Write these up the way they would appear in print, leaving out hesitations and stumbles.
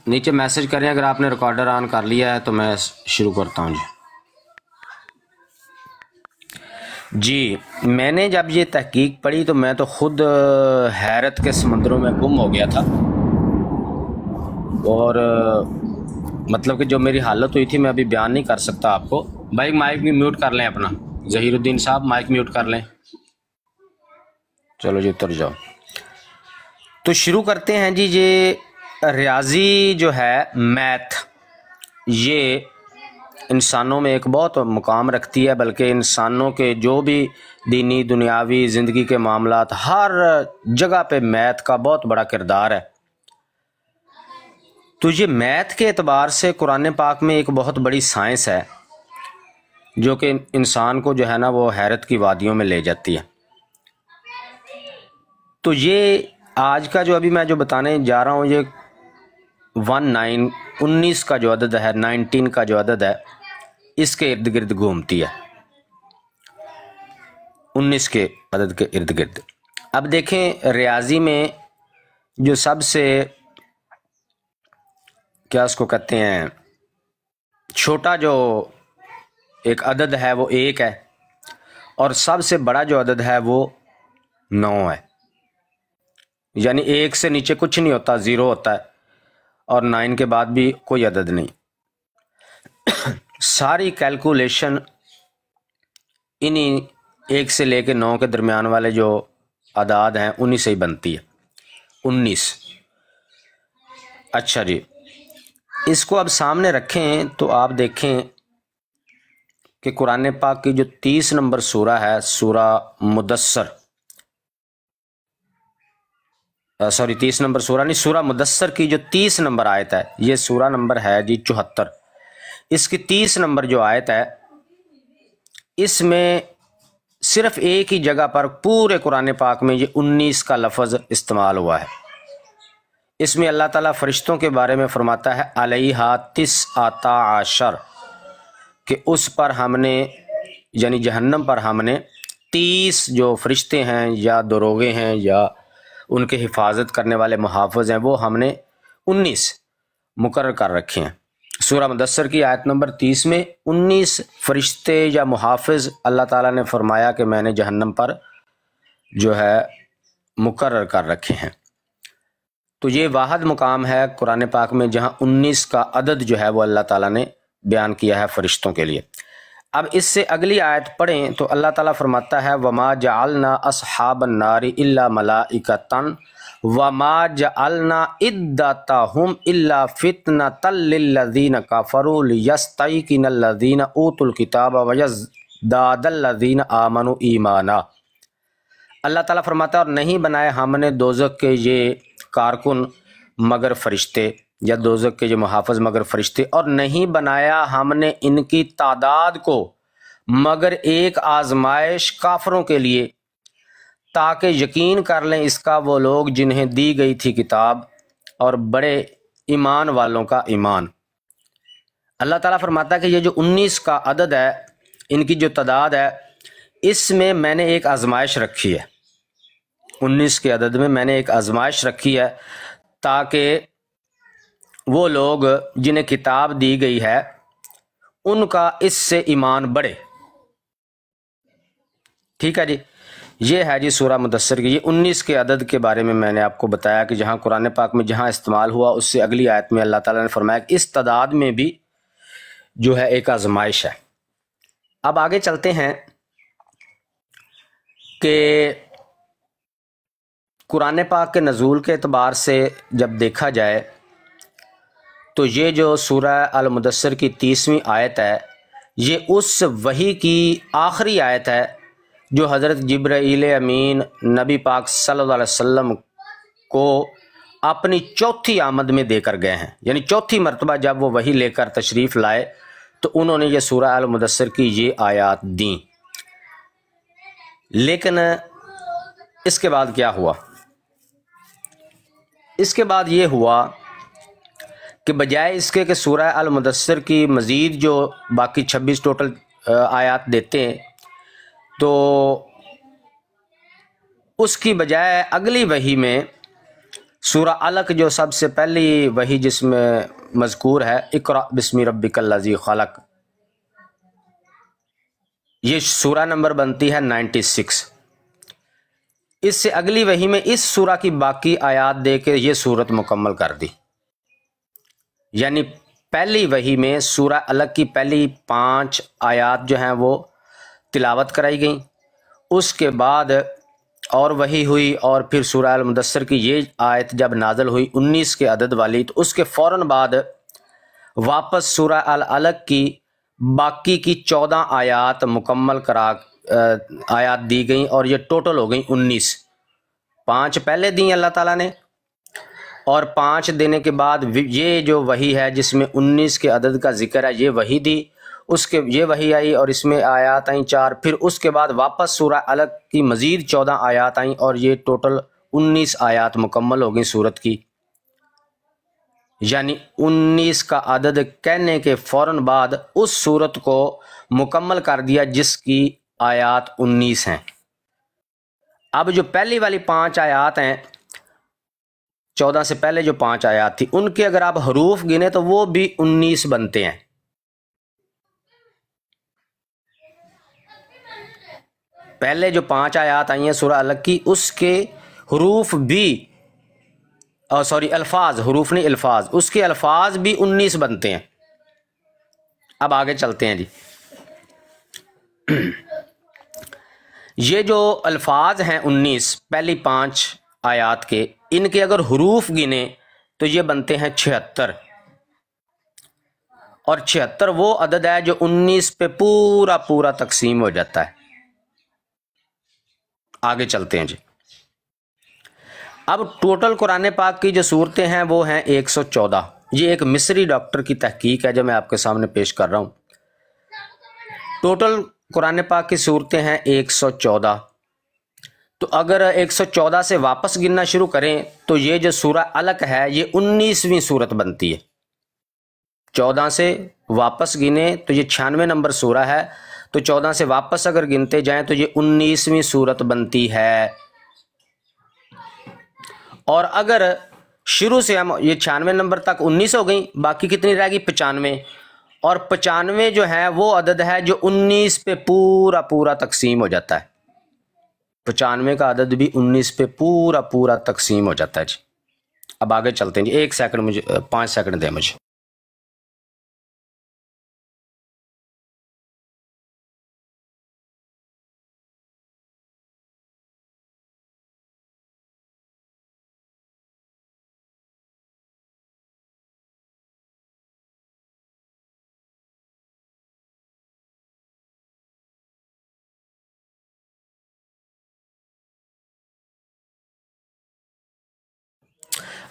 نیچے میسج کریں اگر آپ نے ریکارڈر آن کر لیا ہے تو میں شروع کرتا ہوں جی میں نے جب یہ تحقیق پڑھی تو میں تو خود حیرت کے سمندروں میں گم ہو گیا تھا، اور مطلب کہ جو میری حالت ہوئی تھی میں ابھی بیان نہیں کر سکتا آپ کو۔ بھائی مائک بھی میوٹ کر لیں اپنا، ظہیر الدین صاحب مائک میوٹ کر لیں۔ چلو جی اتر جاؤ۔ تو شروع کرتے ہیں جی۔ یہ ریاضی جو ہے میتھ، یہ انسانوں میں ایک بہت مقام رکھتی ہے، بلکہ انسانوں کے جو بھی دینی دنیاوی زندگی کے معاملات ہر جگہ پہ میتھ کا بہت بڑا کردار ہے۔ تو یہ میتھ کے اعتبار سے قرآن پاک میں ایک بہت بڑی سائنس ہے جو کہ انسان کو جو ہے نا وہ حیرت کی وادیوں میں لے جاتی ہے۔ تو یہ آج کا جو ابھی میں جو بتانے جا رہا ہوں، یہ 19 کا جو عدد ہے، 19 کا جو عدد ہے، اس کے ارد گرد گھومتی ہے، 19 کے عدد کے ارد گرد۔ اب دیکھیں ریاضی میں جو سب سے کیا اس کو کہتے ہیں چھوٹا جو ایک عدد ہے وہ 1 ہے، اور سب سے بڑا جو عدد ہے وہ 9 ہے، یعنی 1 سے نیچے کچھ نہیں ہوتا، 0 ہوتا ہے، اور 9 کے بعد بھی کوئی عدد نہیں۔ ساری کیلکولیشن انہی 1 سے لے کے 9 کے درمیان والے جو اعداد ہیں انہی سے ہی بنتی ہے، 19۔ اچھا جی، اس کو اب سامنے رکھیں تو آپ دیکھیں کہ قرآن پاک کی جو 30 نمبر سورہ ہے، سورہ مدثر، 30 نمبر سورہ نہیں، سورہ مدثر کی جو 30 نمبر آیت ہے، یہ سورہ نمبر ہے جی 74۔ اس کی 30 نمبر جو آیت ہے، اس میں صرف ایک ہی جگہ پر پورے قرآن پاک میں یہ 19 کا لفظ استعمال ہوا ہے۔ اس میں اللہ تعالیٰ فرشتوں کے بارے میں فرماتا ہے علیہا 19 کہ اس پر ہم نے، یعنی جہنم پر ہم نے 30 جو فرشتے ہیں یا دروغے ہیں یا ان کے حفاظت کرنے والے محافظ ہیں، وہ ہم نے 19 مقرر کر رکھے ہیں۔ سورہ مدثر کی آیت نمبر 30 میں 19 فرشتے یا محافظ اللہ تعالیٰ نے فرمایا کہ میں نے جہنم پر جو ہے مقرر کر رکھے ہیں۔ تو یہ واحد مقام ہے قرآن پاک میں جہاں 19 کا عدد جو ہے وہ اللہ تعالیٰ نے بیان کیا ہے فرشتوں کے لیے۔ اب اس سے اگلی آیت پڑھیں تو اللہ تعالیٰ فرماتا ہے وَمَا جَعَلْنَا أَصْحَابَ النَّارِ إِلَّا مَلَائِكَةً وَمَا جَعَلْنَا عِدَّتَهُمْ إِلَّا فِتْنَةً لِلَّذِينَ كَفَرُوا لِيَسْتَيْقِنَ الَّذِينَ أُوتُوا الْكِتَابَ وَيَزْدَادَ الَّذِينَ آمَنُوا ایمانا۔ اللہ تعالیٰ فرماتا ہے اور نہیں بنائے ہم نے دوزخ کے یہ کارکن مگر فرشتے، یا دوزخ کے جو محافظ مگر فرشتے، اور نہیں بنایا ہم نے ان کی تعداد کو مگر ایک آزمائش کافروں کے لیے، تاکہ یقین کر لیں اس کا وہ لوگ جنہیں دی گئی تھی کتاب، اور بڑے ایمان والوں کا ایمان۔ اللہ تعالیٰ فرماتا ہے کہ یہ جو 19 کا عدد ہے، ان کی جو تعداد ہے، اس میں نے ایک آزمائش رکھی ہے۔ 19 کے عدد میں نے ایک آزمائش رکھی ہے تاکہ وہ لوگ جنہیں کتاب دی گئی ہے ان کا اس سے ایمان بڑھے۔ ٹھیک ہے جی، یہ ہے جی سورہ مدثر کی یہ 19 کے عدد کے بارے میں نے آپ کو بتایا کہ جہاں قرآن پاک میں جہاں استعمال ہوا، اس سے اگلی آیت میں اللہ تعالیٰ نے فرمایا کہ اس تعداد میں بھی جو ہے ایک آزمائش ہے۔ اب آگے چلتے ہیں کہ قرآن پاک کے نزول کے اعتبار سے جب دیکھا جائے تو یہ جو سورہ المدثر کی 30ویں آیت ہے، یہ اس وحی کی آخری آیت ہے جو حضرت جبرائیل امین نبی پاک صلی اللہ علیہ وسلم کو اپنی چوتھی آمد میں دے کر گئے ہیں، یعنی چوتھی مرتبہ جب وہ وحی لے کر تشریف لائے تو انہوں نے یہ سورہ المدثر کی یہ آیات دیں۔ لیکن اس کے بعد کیا ہوا؟ اس کے بعد یہ ہوا کہ بجائے اس کے کہ سورہ المدثر کی مزید جو باقی 26 ٹوٹل آیات دیتے ہیں، تو اس کی بجائے اگلی وحی میں سورہ علق جو سب سے پہلی وہی جس میں مذکور ہے اقرأ بسم ربک الذی خلق، یہ سورہ نمبر بنتی ہے 96۔ اس سے اگلی وحی میں اس سورہ کی باقی آیات دے کے یہ سورت مکمل کر دی، یعنی پہلی وحی میں سورہ علق کی پہلی 5 آیات جو ہیں وہ تلاوت کرائی گئیں، اس کے بعد اور وحی ہوئی، اور پھر سورہ المدثر کی یہ آیت جب نازل ہوئی 19 کے عدد والی، تو اس کے فوراً بعد واپس سورہ العلق کی باقی کی 14 آیات مکمل آیات دی گئیں، اور یہ ٹوٹل ہو گئیں 19۔ 5 پہلے دیں اللہ تعالیٰ نے، اور 5 دینے کے بعد یہ جو وحی ہے جس میں 19 کے عدد کا ذکر ہے یہ وحی دی، اس کے یہ وحی آئی اور اس میں آیات آئیں 4، پھر اس کے بعد واپس سورہ علق کی مزید 14 آیات آئیں، اور یہ ٹوٹل 19 آیات مکمل ہو گئیں سورت کی، یعنی 19 کا عدد کہنے کے فوراً بعد اس سورت کو مکمل کر دیا جس کی آیات 19 ہیں۔ اب جو پہلی والی 5 آیات ہیں، 14 سے پہلے جو 5 آیات تھی، ان کے اگر آپ حروف گنے تو وہ بھی 19 بنتے ہیں۔ پہلے جو 5 آیات آئی ہیں سورہ علق کی، اس کے حروف بھی الفاظ، حروف نہیں الفاظ، اس کے الفاظ بھی 19 بنتے ہیں۔ اب آگے چلتے ہیں جی۔ یہ جو الفاظ ہیں 19 پہلی 5 آیات کے، ان کے اگر حروف گنے تو یہ بنتے ہیں 76، اور 76 وہ عدد ہے جو 19 پہ پورا تقسیم ہو جاتا ہے۔ آگے چلتے ہیں جی۔ اب ٹوٹل قرآن پاک کی جو صورتیں ہیں وہ ہیں 114۔ یہ ایک مصری ڈاکٹر کی تحقیق ہے جو میں آپ کے سامنے پیش کر رہا ہوں۔ ٹوٹل قرآن پاک کی صورتیں ہیں 114۔ تو اگر 114 سے واپس گننا شروع کریں تو یہ جو سورہ علق ہے یہ 19ویں صورت بنتی ہے۔ 14 سے واپس گنے تو یہ 96 نمبر سورہ ہے، تو 14 سے واپس اگر گنتے جائیں تو یہ 19ویں صورت بنتی ہے۔ اور اگر شروع سے ہم یہ 96 نمبر تک 19 ہو گئیں، باقی کتنی رہ گئی 95، اور 95 جو ہے وہ عدد ہے جو 19 پہ پورا تقسیم ہو جاتا ہے۔ 95 کا عدد بھی 19 پہ پورا تقسیم ہو جاتا ہے جی۔ اب آگے چلتے ہیں جی، 1 سیکنڈ مجھے 5 سیکنڈ دیں مجھے۔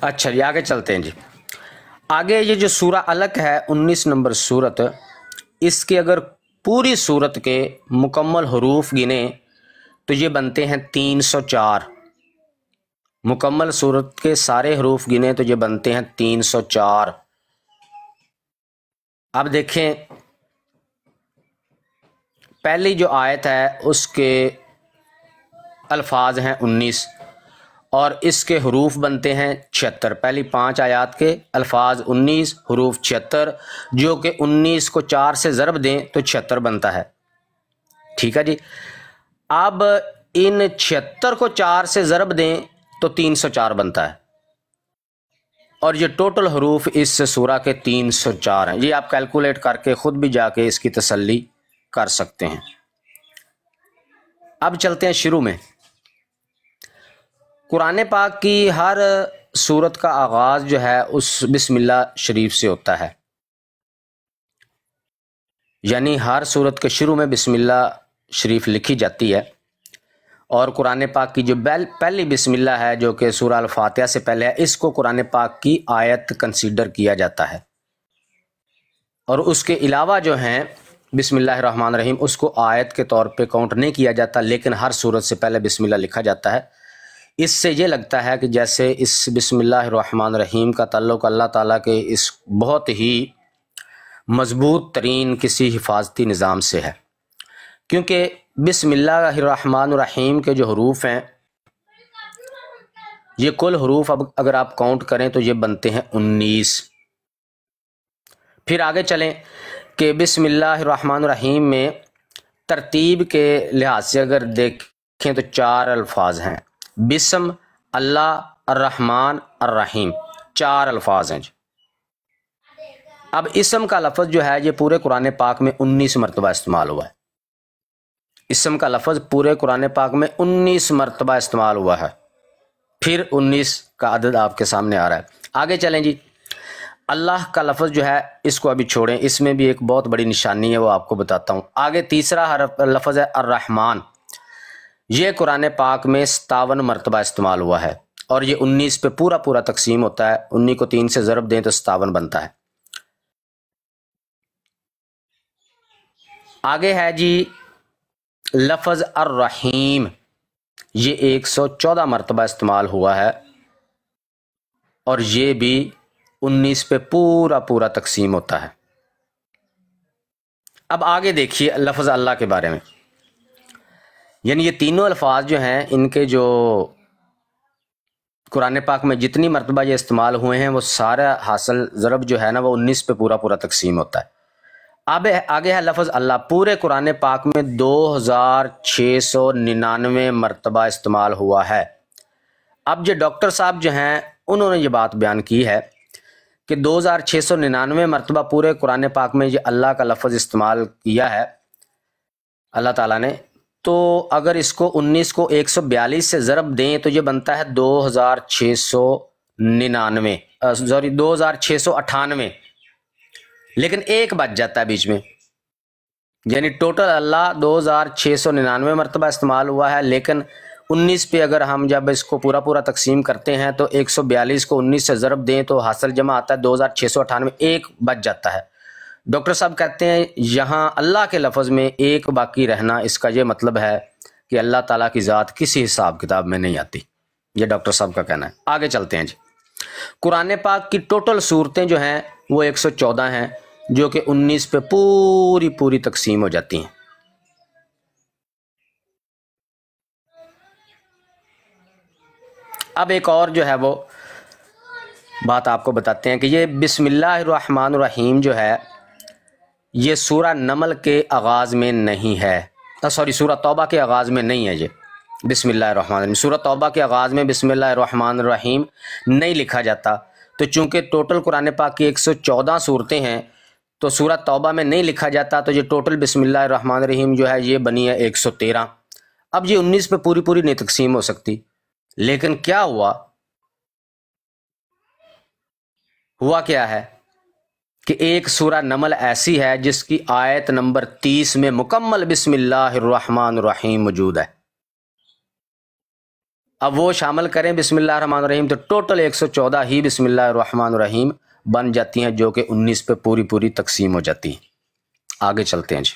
اچھا جی آگے چلتے ہیں جی۔ آگے یہ جو سورہ علق ہے 19 نمبر سورت، اس کے اگر پوری سورت کے مکمل حروف گنے تو یہ بنتے ہیں 304۔ مکمل سورت کے سارے حروف گنے تو یہ بنتے ہیں 304۔ اب دیکھیں پہلی جو آیت ہے اس کے الفاظ ہیں 19، اور اس کے حروف بنتے ہیں 76۔ پہلی 5 آیات کے الفاظ 19، حروف 76، جو کہ 19 کو 4 سے ضرب دیں تو 76 بنتا ہے۔ ٹھیک ہے جی۔ اب ان 76 کو 4 سے ضرب دیں تو 304 بنتا ہے، اور یہ ٹوٹل حروف اس سورہ کے 304 ہیں۔ یہ آپ کیلکولیٹ کر کے خود بھی جا کے اس کی تسلی کر سکتے ہیں۔ اب چلتے ہیں شروع میں۔ قرآن پاک کی ہر سورت کا آغاز جو ہے اس بسم اللہ شریف سے ہوتا ہے، یعنی ہر سورت کے شروع میں بسم اللہ شریف لکھی جاتی ہے، اور قرآن پاک کی جو پہلی بسم اللہ ہے جو کہ سورہ الفاتحہ سے پہلے ہے، اس کو قرآن پاک کی آیت کنسیڈر کیا جاتا ہے، اور اس کے علاوہ جو ہیں بسم اللہ الرحمن الرحیم اس کو آیت کے طور پہ کاؤنٹ نہیں کیا جاتا، لیکن ہر سورت سے پہلے بسم اللہ لکھا جاتا ہے۔ اس سے یہ لگتا ہے کہ جیسے اس بسم اللہ الرحمن الرحیم کا تعلق اللہ تعالیٰ کے اس بہت ہی مضبوط ترین کسی حفاظتی نظام سے ہے، کیونکہ بسم اللہ الرحمن الرحیم کے جو حروف ہیں یہ کل حروف اب اگر آپ کاؤنٹ کریں تو یہ بنتے ہیں 19۔ پھر آگے چلیں کہ بسم اللہ الرحمن الرحیم میں ترتیب کے لحاظ سے اگر دیکھیں تو 4 الفاظ ہیں، بسم، اللہ، الرحمن، الرحیم، 4 الفاظ ہیں۔ اب اسم کا لفظ جو ہے یہ پورے قرآن پاک میں 19 مرتبہ استعمال ہوا ہے۔ اسم کا لفظ پورے قرآن پاک میں 19 مرتبہ استعمال ہوا ہے، پھر 19 کا عدد آپ کے سامنے آ رہا ہے۔ آگے چلیں جی، اللہ کا لفظ جو ہے اس کو ابھی چھوڑیں، اس میں بھی ایک بہت بڑی نشانی ہے، وہ آپ کو بتاتا ہوں۔ آگے تیسرا لفظ ہے الرحمن، یہ قرآن پاک میں 57 مرتبہ استعمال ہوا ہے، اور یہ 19 پہ پورا پورا تقسیم ہوتا ہے، 19 کو 3 سے ضرب دیں تو 57 بنتا ہے۔ آگے ہے جی لفظ الرحیم، یہ 114 مرتبہ استعمال ہوا ہے، اور یہ بھی 19 پہ پورا پورا تقسیم ہوتا ہے۔ اب آگے دیکھیے لفظ اللہ کے بارے میں، یعنی یہ تینوں الفاظ جو ہیں ان کے جو قرآن پاک میں جتنی مرتبہ یہ استعمال ہوئے ہیں وہ سارا حاصل ضرب جو ہے نا وہ 19 پہ پورا پورا تقسیم ہوتا ہے۔ اب آگے ہے لفظ اللہ، پورے قرآن پاک میں 2699 مرتبہ استعمال ہوا ہے۔ اب جو ڈاکٹر صاحب جو ہیں انہوں نے یہ بات بیان کی ہے کہ 2699 مرتبہ پورے قرآن پاک میں یہ اللہ کا لفظ استعمال کیا ہے اللہ تعالیٰ نے، تو اگر اس کو 19 کو 142 سے ضرب دیں تو یہ بنتا ہے 2698، لیکن ایک بچ جاتا ہے بیچ میں، یعنی ٹوٹل اللہ 2699 مرتبہ استعمال ہوا ہے، لیکن 19 پہ اگر ہم جب اس کو پورا پورا تقسیم کرتے ہیں تو 142 کو 19 سے ضرب دیں تو حاصل جمع آتا ہے 2698، ایک بچ جاتا ہے۔ ڈاکٹر صاحب کہتے ہیں یہاں اللہ کے لفظ میں ایک باقی رہنا، اس کا یہ مطلب ہے کہ اللہ تعالیٰ کی ذات کسی حساب کتاب میں نہیں آتی، یہ ڈاکٹر صاحب کا کہنا ہے۔ آگے چلتے ہیں جی، قرآن پاک کی ٹوٹل صورتیں جو ہیں وہ 114 ہیں، جو کہ 19 پہ پوری پوری تقسیم ہو جاتی ہیں۔ اب ایک اور جو ہے وہ بات آپ کو بتاتے ہیں کہ یہ بسم اللہ الرحمن الرحیم جو ہے یہ سورہ نمل کے آغاز میں نہیں ہے، سورہ توبہ کے آغاز میں نہیں ہے، یہ بسم اللہ الرحمن الرحیم سورہ توبہ کے آغاز میں بسم اللہ الرحمن الرحیم نہیں لکھا جاتا، تو چونکہ ٹوٹل قرآن پاک کی 114 صورتیں ہیں تو سورہ توبہ میں نہیں لکھا جاتا، تو یہ ٹوٹل بسم اللہ الرحمن الرحیم جو ہے یہ بنی ہے 113۔ اب یہ 19 پہ پوری پوری نہیں تقسیم ہو سکتی، لیکن کیا ہوا کیا ہے کہ ایک سورہ نمل ایسی ہے جس کی آیت نمبر 30 میں مکمل بسم اللہ الرحمن الرحیم موجود ہے۔ اب وہ شامل کریں بسم اللہ الرحمن الرحیم تو ٹوٹل 114 ہی بسم اللہ الرحمن الرحیم بن جاتی ہیں، جو کہ 19 پہ پوری پوری تقسیم ہو جاتی ہیں۔ آگے چلتے ہیں جی،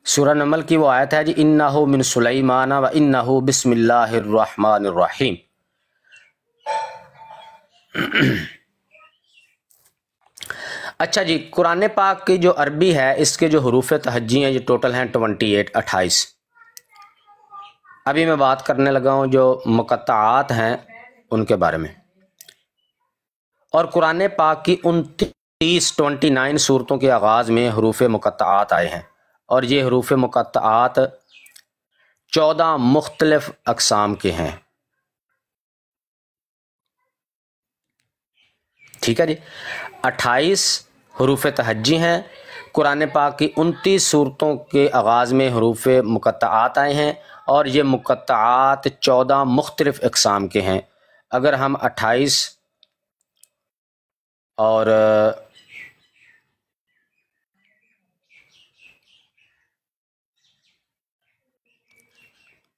سورہ نمل کی وہ آیت ہے جی انہو من سلیمان و انہو بسم اللہ الرحمن الرحیم۔ اچھا جی، قرآن پاک کی جو عربی ہے اس کے جو حروف تہجی ہیں یہ ٹوٹل ہیں 28۔ ابھی میں بات کرنے لگا ہوں جو مقطعات ہیں ان کے بارے میں، اور قرآن پاک کی 29 صورتوں کے آغاز میں حروف مقطعات آئے ہیں، اور یہ حروف مقطعات 14 مختلف اقسام کے ہیں۔ ٹھیک ہے جی، 28 حروف تہجی ہیں، قرآن پاک کی 29 صورتوں کے آغاز میں حروف مقطعات آئے ہیں، اور یہ مقطعات 14 مختلف اقسام کے ہیں۔ اگر ہم 28 اور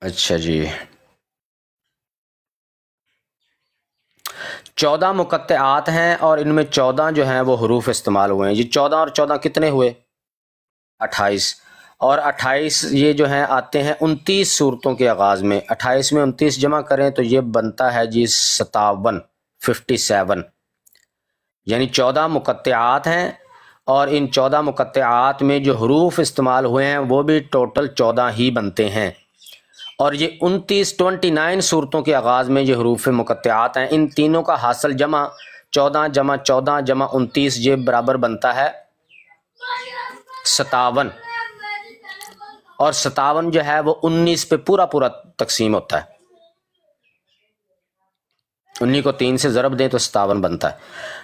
اچھا جی 14 مقطعات ہیں، اور ان میں 14 جو ہیں وہ حروف استعمال ہوئے ہیں۔ یہ 14 اور 14 کتنے ہوئے؟ 28۔ اور 28 یہ جو ہیں آتے ہیں 29 صورتوں کے آغاز میں. 28 میں 29 جمع کریں تو یہ بنتا ہے جی 57 یعنی 14 مقطعات ہیں، اور ان 14 مقطعات میں جو حروف استعمال ہوئے ہیں وہ بھی ٹوٹل 14 ہی بنتے ہیں. اور یہ 29 صورتوں کے آغاز میں جو حروف مقطعات ہیں، ان تینوں کا حاصل جمع 14 جمع 14 جمع 29 یہ برابر بنتا ہے 57. اور 57 جو ہے وہ 19 پہ پورا تقسیم ہوتا ہے. 19 کو 3 سے ضرب دیں تو 57 بنتا ہے.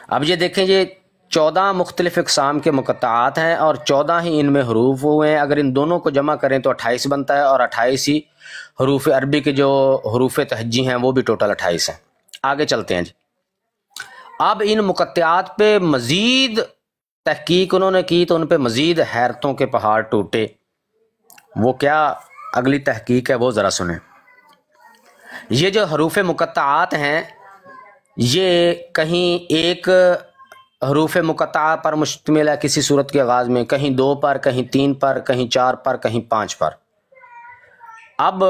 اب یہ دیکھیں یہ 14 مختلف اقسام کے مقطعات ہیں اور 14 ہی ان میں حروف ہوئے ہیں. اگر ان دونوں کو جمع کریں تو 28 بنتا ہے، اور 28 ہی حروف عربی کے جو حروف تہجی ہیں وہ بھی ٹوٹل 28 ہیں. آگے چلتے ہیں جی. اب ان مقطعات پہ مزید تحقیق انہوں نے کی تو ان پہ مزید حیرتوں کے پہاڑ ٹوٹے. وہ کیا اگلی تحقیق ہے وہ ذرا سنیں. یہ جو حروف مقطعات ہیں یہ کہیں ایک حروف مقطعہ پر مشتمل ہے کسی صورت کے آغاز میں، کہیں 2 پر، کہیں 3 پر، کہیں 4 پر، کہیں 5 پر. اب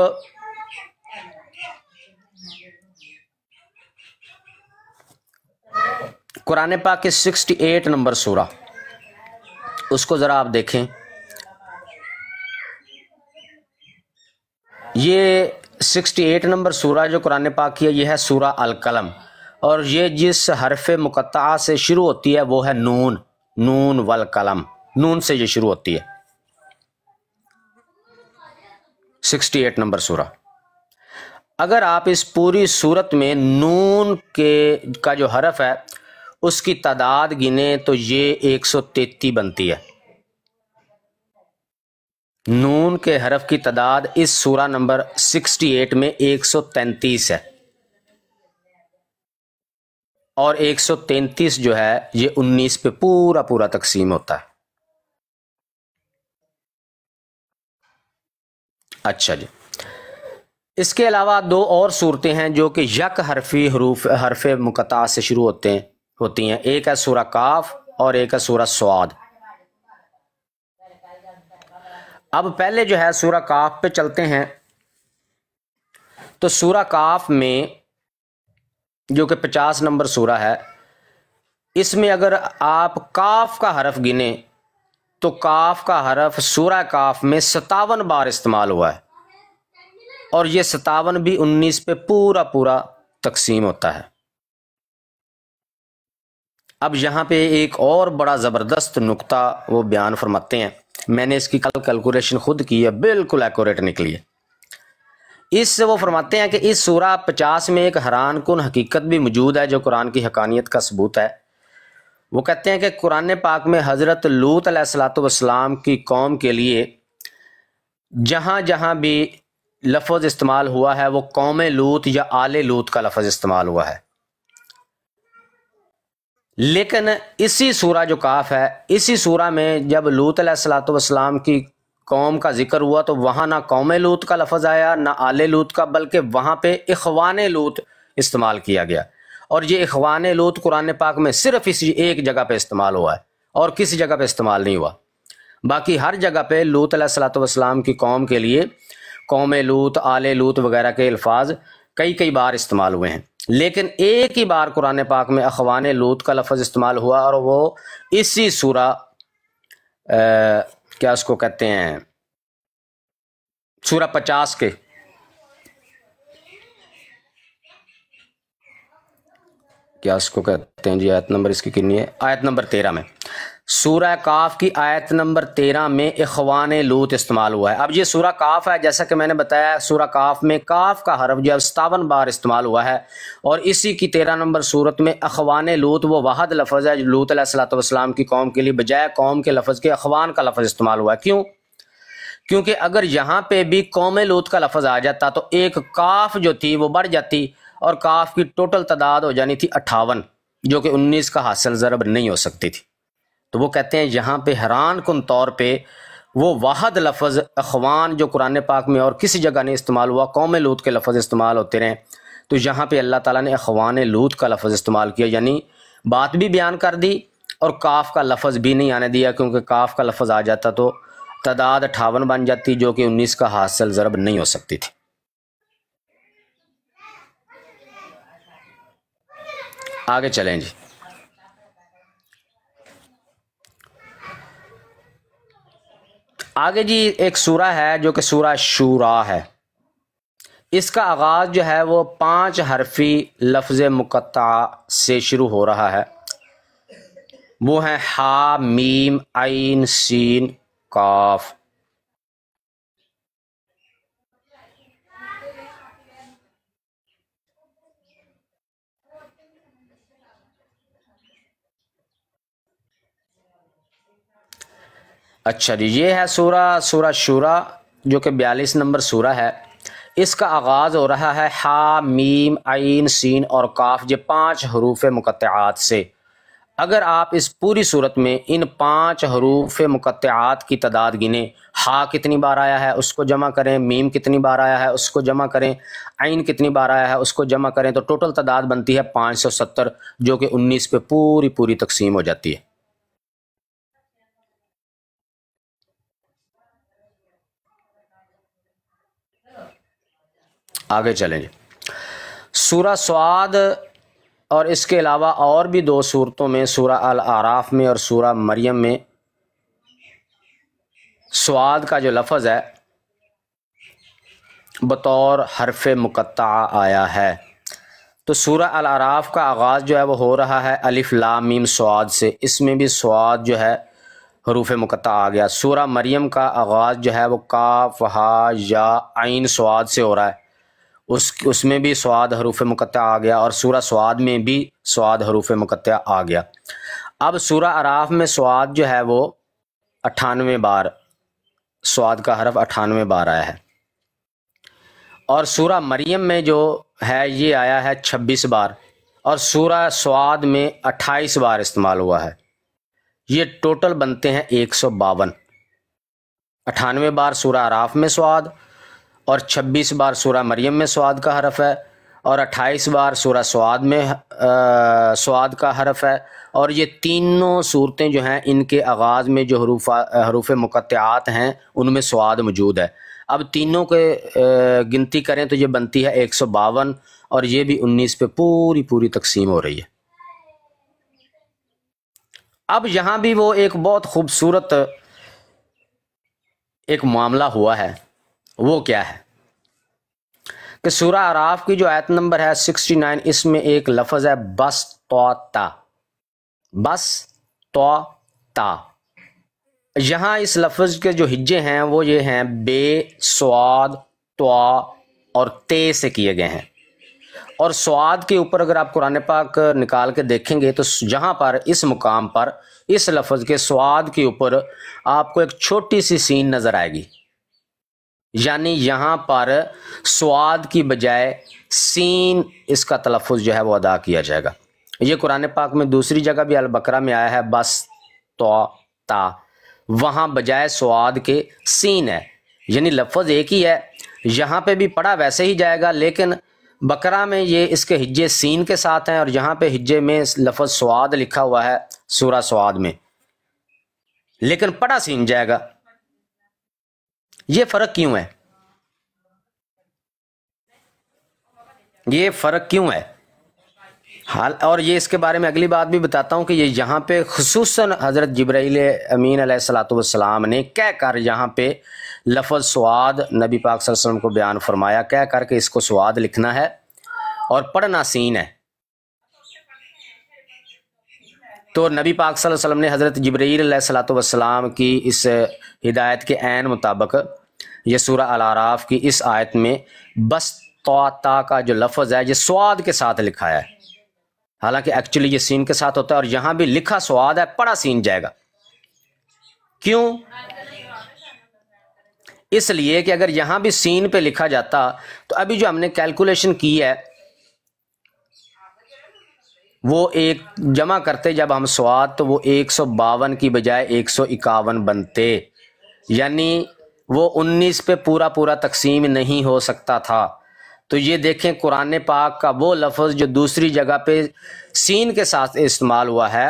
قرآن پاک کے 68 نمبر سورہ اس کو ذرا آپ دیکھیں. یہ 68 نمبر سورہ جو قرآن پاک کی ہے یہ ہے سورہ القلم، اور یہ جس حرف مقطعہ سے شروع ہوتی ہے وہ ہے نون. نون والقلم، نون سے یہ شروع ہوتی ہے. 68 نمبر سورہ. اگر آپ اس پوری صورت میں نون کا جو حرف ہے اس کی تعداد گنیں تو یہ 133 بنتی ہے. نون کے حرف کی تعداد اس سورہ نمبر 68 میں 133 ہے، اور 133 جو ہے یہ 19 پہ پورا تقسیم ہوتا ہے. اچھا جی. اس کے علاوہ 2 اور صورتیں ہیں جو کہ یک حرفی حرف مقطع سے شروع ہوتی ہیں. ایک ہے سورہ کاف اور ایک ہے سورہ سواد. اب پہلے جو ہے سورہ کاف پہ چلتے ہیں. تو سورہ کاف میں جو کہ 50 نمبر سورہ ہے، اس میں اگر آپ کاف کا حرف گنیں تو کاف کا حرف سورہ کاف میں 57 بار استعمال ہوا ہے، اور یہ 57 بھی 19 پہ پورا تقسیم ہوتا ہے. اب یہاں پہ ایک اور بڑا زبردست نقطہ وہ بیان فرماتے ہیں. میں نے اس کی کیلکولیشن خود کی ہے، بالکل ایکوریٹ نکلی ہے. اس سے وہ فرماتے ہیں کہ اس سورہ 50 میں ایک حیران کن حقیقت بھی موجود ہے جو قرآن کی حقانیت کا ثبوت ہے. وہ کہتے ہیں کہ قرآن پاک میں حضرت لوط علیہ السلام کی قوم کے لیے جہاں جہاں بھی لفظ استعمال ہوا ہے وہ قوم لوط یا آل لوط کا لفظ استعمال ہوا ہے. لیکن اسی سورہ جو کاف ہے، اسی سورہ میں جب لوط علیہ السلام کی قوم کا ذکر ہوا تو وہاں نہ قوم لوط کا لفظ آیا نہ آل لوط کا، بلکہ وہاں پہ اخوان لوط استعمال کیا گیا. اور یہ اخوان لوط قرآن پاک میں صرف اسی ایک جگہ پہ استعمال ہوا ہے اور کسی جگہ پہ استعمال نہیں ہوا. باقی ہر جگہ پہ لوط علیہ السلام کی قوم کے لیے قوم لوط، آل لوط وغیرہ کے الفاظ کئی بار استعمال ہوئے ہیں. لیکن ایک ہی بار قرآن پاک میں اخوان لوط کا لفظ استعمال ہوا، اور وہ اسی سورہ کیا اس کو کہتے ہیں، سورہ 50 کے کیا اس کو کہتے ہیں جی، آیت نمبر اس کی کنی ہے، آیت نمبر 13 میں، سورہ کاف کی آیت نمبر 13 میں اخوان لوط استعمال ہوا ہے. اب یہ سورہ کاف ہے، جیسا کہ میں نے بتایا سورہ کاف میں کاف کا حرف جو 57 بار استعمال ہوا ہے، اور اسی کی 13 نمبر صورت میں اخوان لوط وہ واحد لفظ ہے جو لوط علیہ السلام کی قوم کے لیے بجائے قوم کے لفظ کے اخوان کا لفظ استعمال ہوا ہے. کیوں؟ کیونکہ اگر یہاں پہ بھی قوم لوط کا لفظ آ جاتا تو ایک کاف جو تھی وہ بڑھ جاتی، اور کاف کی ٹوٹل تعداد ہو جانی تھی 58، جو کہ 19 کا حاصل ضرب نہیں ہو سکتی تھی. تو وہ کہتے ہیں یہاں پہ حیران کن طور پہ وہ واحد لفظ اخوان جو قرآن پاک میں اور کسی جگہ نہیں استعمال ہوا، قوم لوط کے لفظ استعمال ہوتے رہیں، تو یہاں پہ اللہ تعالیٰ نے اخوان لوط کا لفظ استعمال کیا، یعنی بات بھی بیان کر دی اور کاف کا لفظ بھی نہیں آنے دیا، کیونکہ کاف کا لفظ آ جاتا تو تعداد 58 بن جاتی جو کہ 19 کا حاصل ضرب نہیں ہو سکتی تھی۔ آگے چلیں جی۔ آگے جی ایک سورہ ہے جو کہ سورہ شورا ہے۔ اس کا آغاز جو ہے وہ 5 حرفی لفظ مقطع سے شروع ہو رہا ہے، وہ ہیں ہا، میم، عین، سین، قاف۔ اچھا جی، یہ ہے سورہ شورا جو کہ 42 نمبر سورہ ہے۔ اس کا آغاز ہو رہا ہے ہا، میم، عین، سین اور قاف، یہ 5 حروف مقطعات سے۔ اگر آپ اس پوری صورت میں ان 5 حروف مقطعات کی تعداد گنیں، ہا کتنی بار آیا ہے اس کو جمع کریں، میم کتنی بار آیا ہے اس کو جمع کریں، عین کتنی بار آیا ہے اس کو جمع کریں، تو ٹوٹل تعداد بنتی ہے 570، جو کہ 19 پہ پوری تقسیم ہو جاتی ہے۔ آگے چلیں جی۔ سورہ سعاد اور اس کے علاوہ اور بھی 2 صورتوں میں، سورہ الاعراف میں اور سورہ مریم میں، سعاد کا جو لفظ ہے بطور حرف مقطع آیا ہے۔ تو سورہ الاعراف کا آغاز جو ہے وہ ہو رہا ہے الف لام میم سعاد سے، اس میں بھی سعاد جو ہے حروف مقطع آ گیا۔ سورہ مریم کا آغاز جو ہے وہ کاف، ہا، یا، عین، سعاد سے ہو رہا ہے، اس میں بھی سعاد حروف مقطع آ گیا، اور سورہ سعاد میں بھی سعاد حروف مقطع آ گیا۔ اب سورہ اعراف میں سعاد جو ہے وہ 98 بار، سعاد کا حرف 98 بار آیا ہے، اور سورہ مریم میں جو ہے یہ آیا ہے 26 بار، اور سورہ سعاد میں 28 بار استعمال ہوا ہے۔ یہ ٹوٹل بنتے ہیں 152۔ 98 بار سورہ اعراف میں سعاد، اور 26 بار سورہ مریم میں سعاد کا حرف ہے، اور 28 بار سورہ سعاد میں سعاد کا حرف ہے، اور یہ تینوں صورتیں جو ہیں ان کے آغاز میں جو حروف مقطعات ہیں ان میں سعاد موجود ہے۔ اب تینوں کے گنتی کریں تو یہ بنتی ہے 152، اور یہ بھی 19 پہ پوری تقسیم ہو رہی ہے۔ اب یہاں بھی وہ ایک بہت خوبصورت ایک معاملہ ہوا ہے، وہ کیا ہے کہ سورہ اعراف کی جو آیت نمبر ہے 69، اس میں ایک لفظ ہے بس تو تا۔ یہاں اس لفظ کے جو ہجے ہیں وہ یہ ہیں بے، سعاد، طا اور تے سے کیے گئے ہیں، اور سعاد کے اوپر اگر آپ قرآن پاک نکال کے دیکھیں گے تو جہاں پر اس مقام پر اس لفظ کے سعاد کے اوپر آپ کو ایک چھوٹی سی سین نظر آئے گی، یعنی یہاں پر سعاد کی بجائے سین اس کا تلفظ جو ہے وہ ادا کیا جائے گا۔ یہ قرآن پاک میں دوسری جگہ بھی البقرہ میں آیا ہے بس تو تا، وہاں بجائے سعاد کے سین ہے، یعنی لفظ ایک ہی ہے، یہاں پہ بھی پڑھا ویسے ہی جائے گا، لیکن بقرہ میں یہ اس کے ہجے سین کے ساتھ ہیں، اور یہاں پہ ہجے میں لفظ سعاد لکھا ہوا ہے سورہ سعاد میں، لیکن پڑھا سین جائے گا۔ یہ فرق کیوں ہے؟ یہ فرق کیوں ہے؟ اور یہ اس کے بارے میں اگلی بات بھی بتاتا ہوں کہ یہ یہاں پہ خصوصاً حضرت جبرائیل امین علیہ الصلوۃ والسلام نے کہہ کر یہاں پہ لفظ سعاد نبی پاک صلی اللہ علیہ وسلم کو بیان فرمایا، کہہ کر کے اس کو سعاد لکھنا ہے اور پڑھنا سین ہے۔ تو نبی پاک صلی اللہ علیہ وسلم نے حضرت جبرائیل علیہ الصلوۃ والسلام کی اس ہدایت کے عین مطابق یہ سورہ الاعراف کی اس آیت میں بس تا کا جو لفظ ہے یہ سعاد کے ساتھ لکھا ہے، حالانکہ ایکچولی یہ سین کے ساتھ ہوتا ہے، اور یہاں بھی لکھا سعاد ہے، پڑھا سین جائے گا۔ کیوں؟ اس لیے کہ اگر یہاں بھی سین پہ لکھا جاتا تو ابھی جو ہم نے کیلکولیشن کی ہے وہ ایک جمع کرتے جب ہم سعاد تو وہ 152 کی بجائے 151 بنتے، یعنی وہ 19 پہ پورا تقسیم نہیں ہو سکتا تھا۔ تو یہ دیکھیں قرآن پاک کا وہ لفظ جو دوسری جگہ پہ سین کے ساتھ استعمال ہوا ہے،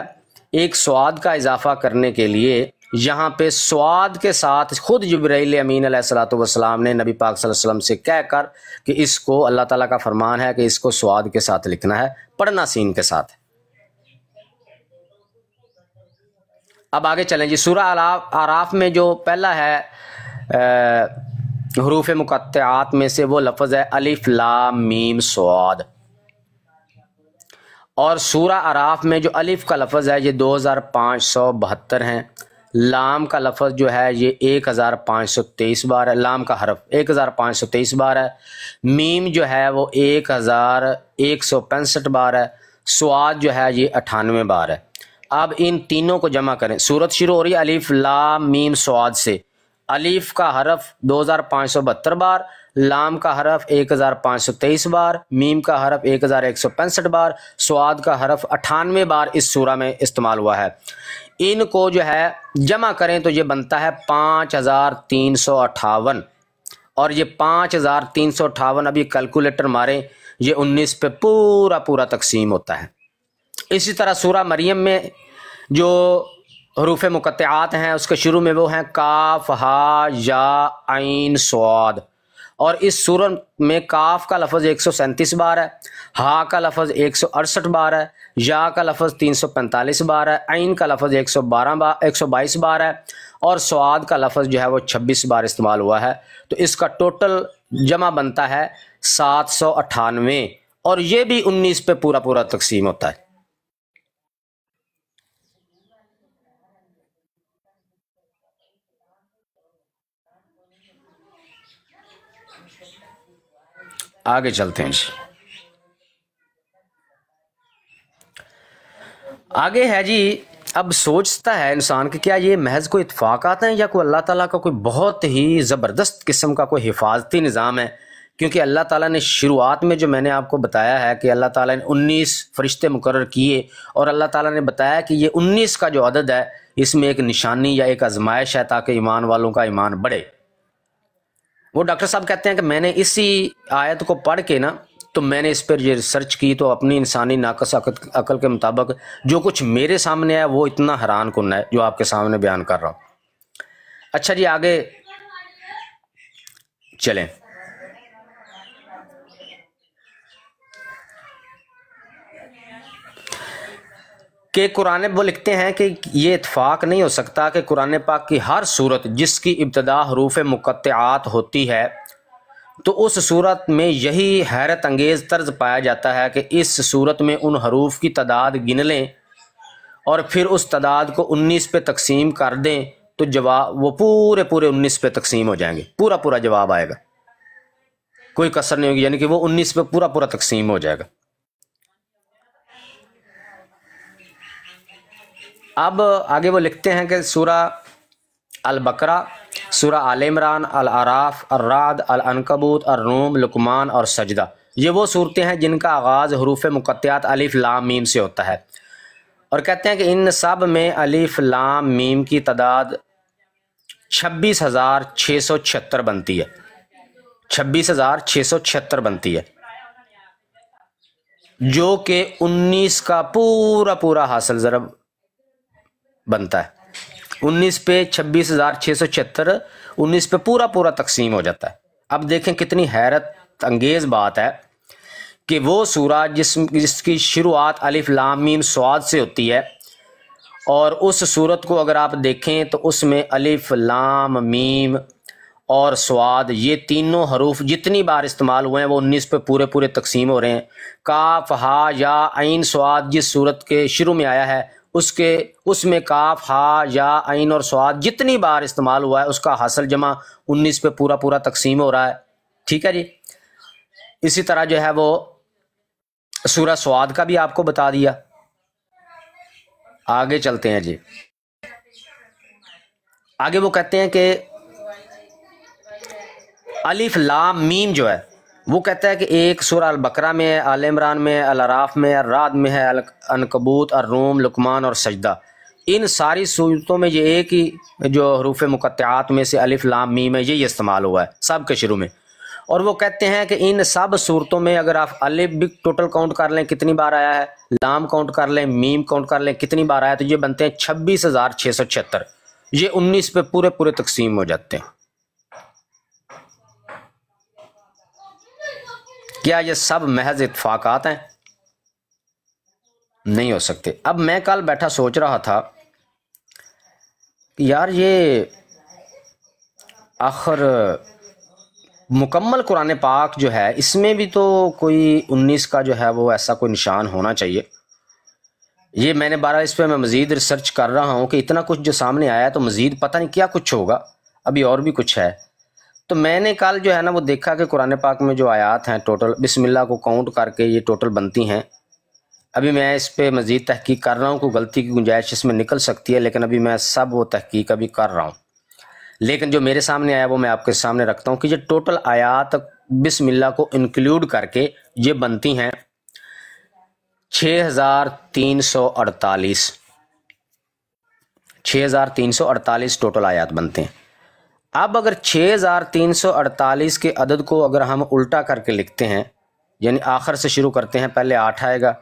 ایک سعاد کا اضافہ کرنے کے لیے یہاں پہ سواد کے ساتھ خود جبرائیل امین علیہ الصلوۃ والسلام نے نبی پاک صلی اللہ علیہ وسلم سے کہہ کر کہ اس کو اللہ تعالیٰ کا فرمان ہے کہ اس کو سواد کے ساتھ لکھنا ہے، پڑھنا سین کے ساتھ۔ اب آگے چلیں جی، سورہ اعراف میں جو پہلا ہے حروف مقطعات میں سے وہ لفظ ہے الف لام میم صاد، اور سورہ اعراف میں جو الف کا لفظ ہے یہ 2572 ہیں، لام کا لفظ جو ہے یہ 1523 بار ہے، لام کا حرف 1523 بار ہے، میم جو ہے وہ 1165 بار ہے، صاد جو ہے یہ 98 بار ہے۔ اب ان تینوں کو جمع کریں، سورت شروع ہو رہی ہے الف لام میم صاد سے، الف کا حرف 2572 بار، لام کا حرف 1523 بار، میم کا حرف 1165 بار، صاد کا حرف 98 بار اس سورہ میں استعمال ہوا ہے۔ ان کو جو ہے جمع کریں تو یہ بنتا ہے 5358، اور یہ 5358 اب یہ کیلکولیٹر ماریں، یہ 19 پہ پورا تقسیم ہوتا ہے۔ اسی طرح سورہ مریم میں جو حروف مقطعات ہیں اس کے شروع میں وہ ہیں کاف ہا یا عین صاد، اور اس سورت میں کاف کا لفظ 137 بار ہے، ہا کا لفظ 168 بار ہے، یا کا لفظ 345 بار ہے، عین کا لفظ 122 بار ہے، اور صاد کا لفظ جو ہے وہ 26 بار استعمال ہوا ہے۔ تو اس کا ٹوٹل جمع بنتا ہے 798، اور یہ بھی 19 پہ پورا تقسیم ہوتا ہے۔ آگے چلتے ہیں جی، آگے ہے جی، اب سوچتا ہے انسان کہ کیا یہ محض کوئی اتفاقات ہیں یا کوئی اللہ تعالیٰ کا کوئی بہت ہی زبردست قسم کا کوئی حفاظتی نظام ہے، کیونکہ اللہ تعالیٰ نے شروعات میں جو میں نے آپ کو بتایا ہے کہ اللہ تعالیٰ نے 19 فرشتے مقرر کیے، اور اللہ تعالیٰ نے بتایا کہ یہ 19 کا جو عدد ہے اس میں ایک نشانی یا ایک آزمائش ہے تاکہ ایمان والوں کا ایمان بڑھے۔ وہ ڈاکٹر صاحب کہتے ہیں کہ میں نے اسی آیت کو پڑھ کے نا تو میں نے اس پر یہ ریسرچ کی، تو اپنی انسانی ناقص عقل کے مطابق جو کچھ میرے سامنے ہے وہ اتنا حیران کن ہے جو آپ کے سامنے بیان کر رہا ہوں۔ اچھا جی، آگے چلیں۔ کہ قرآن وہ لکھتے ہیں کہ یہ اتفاق نہیں ہو سکتا کہ قرآن پاک کی ہر صورت جس کی ابتدا حروف مقطعات ہوتی ہے تو اس صورت میں یہی حیرت انگیز طرز پایا جاتا ہے کہ اس صورت میں ان حروف کی تعداد گن لیں اور پھر اس تعداد کو 19 پہ تقسیم کر دیں تو جواب وہ پورے 19 پہ تقسیم ہو جائیں گے، پورا جواب آئے گا، کوئی کسر نہیں ہوگی، یعنی کہ وہ 19 پہ پورا تقسیم ہو جائے گا۔ اب آگے وہ لکھتے ہیں کہ سورہ البقرہ، سورہ آل عمران، الاعراف، الرعد، العنکبوت، الروم، لقمان اور سجدہ، یہ وہ صورتیں ہیں جن کا آغاز حروف مقطعات الف لام میم سے ہوتا ہے، اور کہتے ہیں کہ ان سب میں الف لام میم کی تعداد 26,676 بنتی ہے، 26,676 بنتی ہے، جو کہ 19 کا پورا حاصل ضرب بنتا ہے۔ 19 پہ 26,676، 19 پہ پورا تقسیم ہو جاتا ہے۔ اب دیکھیں کتنی حیرت انگیز بات ہے کہ وہ سورہ جس کی شروعات الف لام میم صاد سے ہوتی ہے، اور اس صورت کو اگر آپ دیکھیں تو اس میں الف لام میم اور صاد یہ تینوں حروف جتنی بار استعمال ہوئے ہیں وہ 19 پہ پورے تقسیم ہو رہے ہیں۔ کاف ہا یا عین صاد جس صورت کے شروع میں آیا ہے اس میں کاف ہا یا عین اور صاد جتنی بار استعمال ہوا ہے اس کا حاصل جمع 19 پہ پورا تقسیم ہو رہا ہے، ٹھیک ہے جی۔ اسی طرح جو ہے وہ سورہ صاد کا بھی آپ کو بتا دیا۔ آگے چلتے ہیں جی، آگے وہ کہتے ہیں کہ الف لام میم جو ہے وہ کہتا ہے کہ ایک سورہ البقرہ میں ہے، آل عمران میں ہے، الاعراف میں ہے، الرعد میں ہے، العنکبوت، الروم، لقمان اور سجدہ، ان ساری صورتوں میں یہ ایک ہی جو حروف مقطعات میں سے الف لام میم ہے یہ استعمال ہوا ہے سب کے شروع میں، اور وہ کہتے ہیں کہ ان سب صورتوں میں اگر آپ الف بھی ٹوٹل کاؤنٹ کر لیں کتنی بار آیا ہے، لام کاؤنٹ کر لیں، میم کاؤنٹ کر لیں کتنی بار آیا، تو یہ بنتے ہیں 26,676، یہ 19 پہ پورے پورے تقسیم ہو جاتے ہیں۔ کیا یہ سب محض اتفاقات ہیں؟ نہیں ہو سکتے۔ اب میں کل بیٹھا سوچ رہا تھا کہ یار یہ آخر مکمل قرآن پاک جو ہے اس میں بھی تو کوئی 19 کا جو ہے وہ ایسا کوئی نشان ہونا چاہیے۔ یہ میں نے اس پہ میں مزید ریسرچ کر رہا ہوں کہ اتنا کچھ جو سامنے آیا ہے تو مزید پتہ نہیں کیا کچھ ہوگا، ابھی اور بھی کچھ ہے۔ تو میں نے کل جو ہے نا وہ دیکھا کہ قرآن پاک میں جو آیات ہیں ٹوٹل بسم اللہ کو کاؤنٹ کر کے یہ ٹوٹل بنتی ہیں۔ ابھی میں اس پہ مزید تحقیق کر رہا ہوں، کوئی غلطی کی گنجائش اس میں نکل سکتی ہے، لیکن ابھی میں سب وہ تحقیق ابھی کر رہا ہوں۔ لیکن جو میرے سامنے آیا وہ میں آپ کے سامنے رکھتا ہوں کہ یہ ٹوٹل آیات بسم اللہ کو انکلوڈ کر کے یہ بنتی ہیں 6348 ٹوٹل آیات بنتے ہیں۔ اب اگر 6348 کے عدد کو اگر ہم الٹا کر کے لکھتے ہیں، یعنی آخر سے شروع کرتے ہیں، پہلے 8 آئے گا،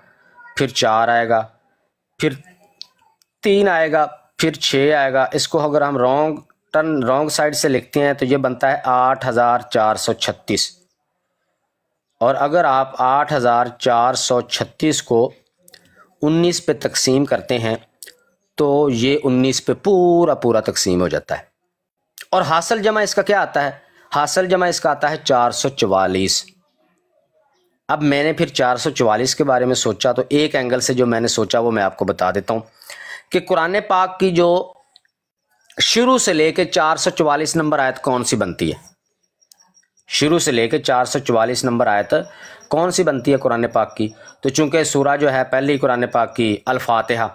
پھر 4 آئے گا، پھر 3 آئے گا، پھر 6 آئے گا، اس کو اگر ہم رونگ سائڈ سے لکھتے ہیں تو یہ بنتا ہے 8436۔ اور اگر آپ 8436 کو 19 پہ تقسیم کرتے ہیں تو یہ 19 پہ پورا پورا تقسیم ہو جاتا ہے۔ اور حاصل جمع اس کا کیا آتا ہے؟ حاصل جمع اس کا آتا ہے 444۔ اب میں نے پھر 444 کے بارے میں سوچا تو ایک اینگل سے جو میں نے سوچا وہ میں آپ کو بتا دیتا ہوں کہ قرآن پاک کی جو شروع سے لے کے 444 نمبر آیت کون سی بنتی ہے؟ شروع سے لے کے 444 نمبر آیت کون سی بنتی ہے قرآن پاک کی؟ تو چونکہ سورہ جو ہے پہلی قرآن پاک کی الفاتحہ،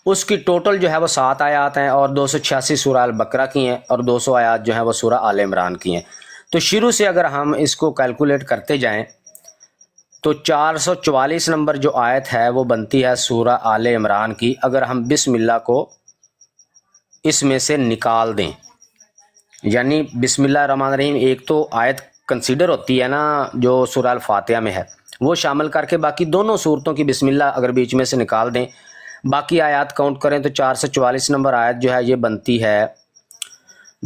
اس کی ٹوٹل جو ہے وہ 7 آیات ہیں، اور 286 سورہ البقرہ کی ہیں، اور 200 آیات جو ہیں وہ سورہ آل عمران کی ہیں۔ تو شروع سے اگر ہم اس کو کیلکولیٹ کرتے جائیں تو 444 نمبر جو آیت ہے وہ بنتی ہے سورہ آل عمران کی، اگر ہم بسم اللہ کو اس میں سے نکال دیں۔ یعنی بسم اللہ الرحمن الرحیم ایک تو آیت کنسیڈر ہوتی ہے نا جو سورہ الفاتحہ میں ہے، وہ شامل کر کے باقی دونوں صورتوں کی بسم اللہ اگر بیچ میں سے نکال دیں، باقی آیات کاؤنٹ کریں تو 444 نمبر آیت جو ہے یہ بنتی ہے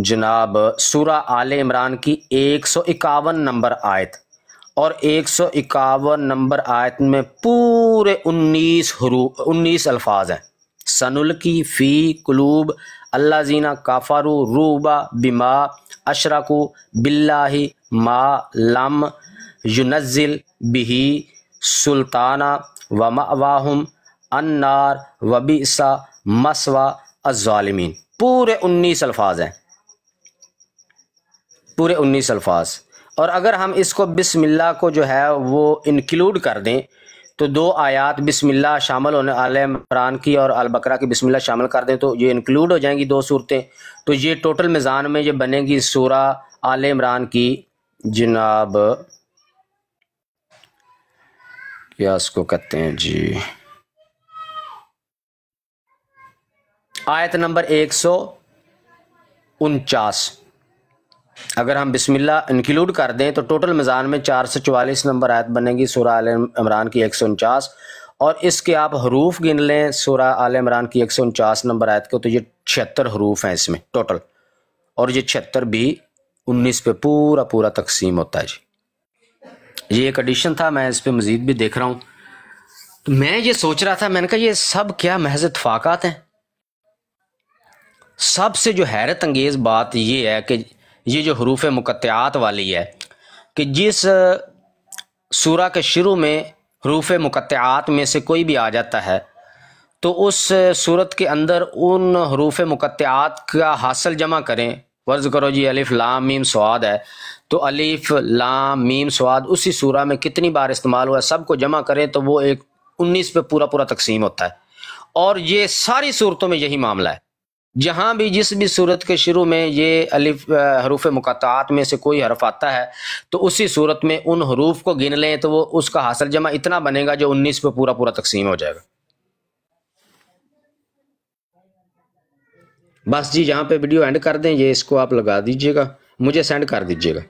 جناب سورہ آل عمران کی 151 نمبر آیت، اور 151 نمبر آیت میں پورے 19 الفاظ ہیں۔ سنلقی فی قلوب الذین کفروا الرعب بما اشرکوا باللہ ما لم ینزل بہ سلطانا ومأواہم النار وبئس مثوی الظالمین۔ پورے 19 الفاظ ہیں، پورے 19 الفاظ۔ اور اگر ہم اس کو بسم اللہ کو جو ہے وہ انکلوڈ کر دیں تو 2 آیات بسم اللہ شامل ہونے آل عمران کی اور البقرہ کی بسم اللہ شامل کر دیں تو یہ انکلوڈ ہو جائیں گی 2 صورتیں، تو یہ ٹوٹل میزان میں یہ بنے گی سورہ آل عمران کی جناب کیا اس کو کہتے ہیں جی آیت نمبر 149۔ اگر ہم بسم اللہ انکلوڈ کر دیں تو ٹوٹل میزان میں 444 نمبر آیت بنے گی سورہ آل عمران کی 149، اور اس کے آپ حروف گن لیں سورہ آل عمران کی 149 نمبر آیت کو تو یہ 76 حروف ہیں اس میں ٹوٹل، اور یہ 76 بھی 19 پہ پورا پورا تقسیم ہوتا ہے جی۔ یہ ایک ایڈیشن تھا، میں اس پہ مزید بھی دیکھ رہا ہوں، تو میں یہ سوچ رہا تھا، میں نے کہا یہ سب کیا محض اتفاقات ہیں؟ سب سے جو حیرت انگیز بات یہ ہے کہ یہ جو حروف مقطعات والی ہے کہ جس سورہ کے شروع میں حروف مقطعات میں سے کوئی بھی آ جاتا ہے تو اس صورت کے اندر ان حروف مقطعات کا حاصل جمع کریں، فرض کرو جی الف لام میم صاد ہے تو الف لام میم صاد اسی سورہ میں کتنی بار استعمال ہوا ہے سب کو جمع کریں تو وہ ایک 19 پہ پورا پورا تقسیم ہوتا ہے۔ اور یہ ساری صورتوں میں یہی معاملہ ہے، جہاں بھی جس بھی صورت کے شروع میں یہ الف حروف مقطعات میں سے کوئی حرف آتا ہے تو اسی صورت میں ان حروف کو گن لیں تو وہ اس کا حاصل جمع اتنا بنے گا جو 19 پہ پورا پورا تقسیم ہو جائے گا۔ بس جی یہاں پہ ویڈیو اینڈ کر دیں، یہ اس کو آپ لگا دیجئے گا، مجھے سینڈ کر دیجئے گا۔